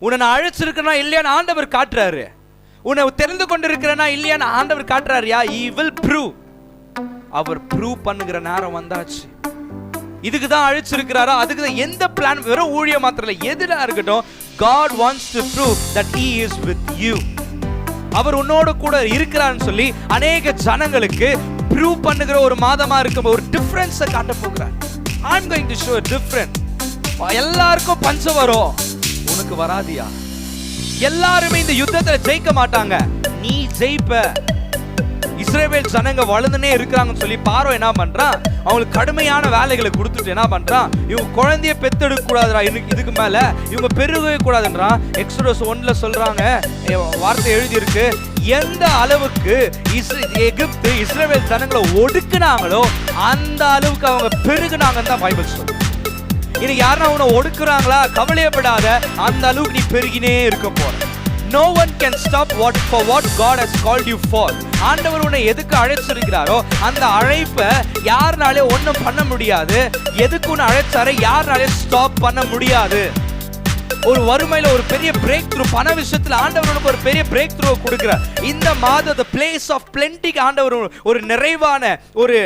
உன்னை நான் அழைச்சிருக்கேனா இல்லையான்னு ஆண்டவர் காட்டுறாரு. உன்னை தெரிந்து கொண்டிருக்கிறேனா இல்லையான்னு ஆண்டவர் காட்டுறாருயா. He will prove. அவர் ப்ரூவ் பண்ணுகிற நேரம் வந்தாச்சு. இதுக்கு தான் அழைச்சிருக்கிறாரா? அதுக்கு தான். எந்த பிளான், வெறும் ஊழியம் மாத்திரம் இல்லை, எதுல இருக்கட்டும், God wants to prove that he is with you. அவர் உன்னோட கூட இருக்கிறான்னு சொல்லி அநேக ஜனங்களுக்கு ப்ரூவ் பண்ணுகிற ஒரு மாதமா இருக்கும். ஒரு டிஃபரன்ஸை காட்ட போகிறார். I'm going to show a difference. எல்லாருக்கும் பஞ்சம் வரும், உனக்கு வராதியா? எல்லாருமே இந்த யுத்தத்துல ஜெயிக்க மாட்டாங்க, நீ ஜெயிப்ப. இஸ்ரவேல் ஜனங்க வளர்ந்துனே இருக்கிறாங்கன்னு சொல்லி பார்வோ என்ன பண்றான்? அவங்களுக்கு கடுமையான வேலைகளை கொடுத்துட்டு என்ன பண்றான்? இவங்க குழந்தைய பெத்தெடுக்க கூடாதுடா, இதுக்கு மேல இவங்க பெருகவே கூடாதுன்றான். எக்ஸோடஸ் 1ல சொல்றாங்க, வார்த்தை எழுதி இருக்கு, எந்த அளவுக்கு எகிப்து இஸ்ரவேல் ஜனங்களை ஒடுக்குனாங்களோ அந்த அளவுக்கு அவங்க பெருகுனாங்கன்னு தான் பைபிள் சொல்லுது. இன்னைக்கு யாருன்னா உன்னை ஒடுக்குறாங்களா? கவலையப்படாத, அந்த அளவுக்கு நீ பெருகினே இருக்க போற. No one can stop what God has called you for. ஆண்டவர் உன்னை எதுக்கு அழைச்சிருக்கிறாரோ அந்த அழைப்பை யாருனாலே ஒன்றும் பண்ண முடியாது. எதுக்கு உன்னை அழைச்சாரோ யாருனாலே ஸ்டாப் பண்ண முடியாது. ஒரு வறுமையில ஒரு பெரிய பிரேக் த்ரூ, பண விஷயத்துல ஆண்டவர் உனக்கு ஒரு பெரிய பிரேக் த்ரூ கொடுக்கிறார். இந்த மாதம் the place of plenty ஆண்டவர் ஒரு நிறைவான ஒரு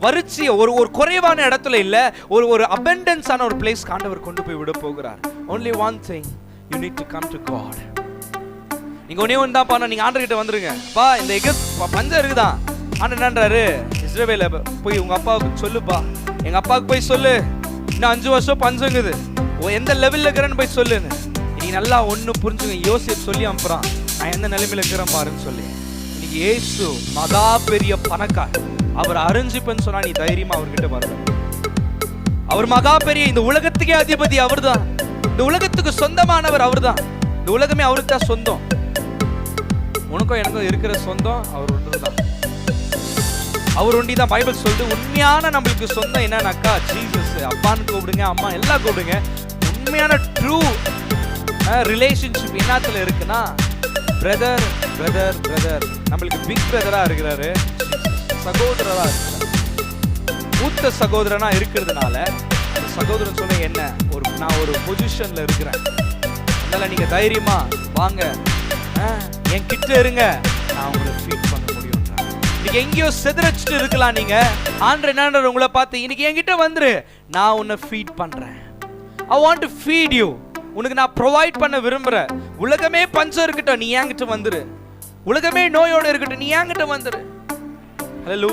வறட்சிய ஒரு குறைவான இடத்துல இல்ல, ஒரு abundance ஆன ஒரு பிளேஸ் ஆண்டவர் கொண்டு போய் விட போகிறார். Only one thing, you need to come to God. நீங்க ஒண்ணே ஒண்ணு தான் பண்ண, நீங்க ஆண்டவர் கிட்ட வந்துருங்க. பா இந்த எகிப்து பஞ்சம் இருக்குதான். ஆண்டவர் என்னன்றாரு? இஸ்ரவேல போய் உங்க அப்பாவுக்கு சொல்லுப்பா, எங்க அப்பாவுக்கு போய் சொல்லு, இன்னும் 5 வருஷம் பஞ்சங்குது, எந்த லெவல்ல இருக்கிறேன்னு போய் சொல்லுங்க. நீ நல்லா ஒண்ணு புரிஞ்சுங்க. யோசேப் சொல்லி அனுப்புறான், நான் எந்த நிலைமையில இருக்கிறேன் பாருன்னு சொல்லி. இன்னைக்கு இயேசு மகா பெரிய பணக்காரர், அவர் அறிஞ்சிப்பன்னு சொன்னா நீ தைரியமா அவர்கிட்ட வரல. அவர் மகா பெரிய, இந்த உலகத்துக்கே அதிபதி அவர் தான், இந்த உலகத்துக்கு சொந்தமானவர் அவர் தான், இந்த உலகமே அவருக்கு தான் சொந்தம். உனக்கும் எனக்கும் இருக்கிற சொந்தம் அவர் ஒன்று தான், அவர் ஒண்டி தான். பைபிள் சொல்லுது உண்மையான நம்மளுக்கு சொந்தம் என்னன்னாக்கா ஜீசஸ். அப்பான்னு கூப்பிடுங்க, அம்மா எல்லாம் கூப்பிடுங்க. உண்மையான ட்ரூ ரிலேஷன்ஷிப் என்னத்துல இருக்குன்னா பிரதர் பிரதர் பிரதர். நம்மளுக்கு பிக் பிரதரா இருக்கிறாரு, சகோதரரா இருக்கிறார். மூத்த சகோதரனா இருக்கிறதுனால அந்த சகோதரன் சொல்ல என்ன, நான் ஒரு பொசிஷன்ல இருக்கிறேன், அதனால நீங்க தைரியமா வாங்க, என் கிட்ட இருங்க, நான் உங்களை ஃபீட் பண்ண முடியும். இன்னைக்கு எங்கேயோ செதறச்சிட்டு இருக்கலாம் நீங்க. ஆண்டவர் என்னன்ற உங்களை பார்த்து இன்னைக்கு என்கிட்ட வந்துரு, நான் உன்னை ஃபீட் பண்றேன். I want to feed you. உனக்கு நான் ப்ரொவைட் பண்ண விரும்புறேன். உலகமே பஞ்சம் இருக்கட்டும், நீ என்கிட்ட வந்துரு. உலகமே நோயோட இருக்கட்டும், நீ என்கிட்ட வந்துரு. ஹalleluya.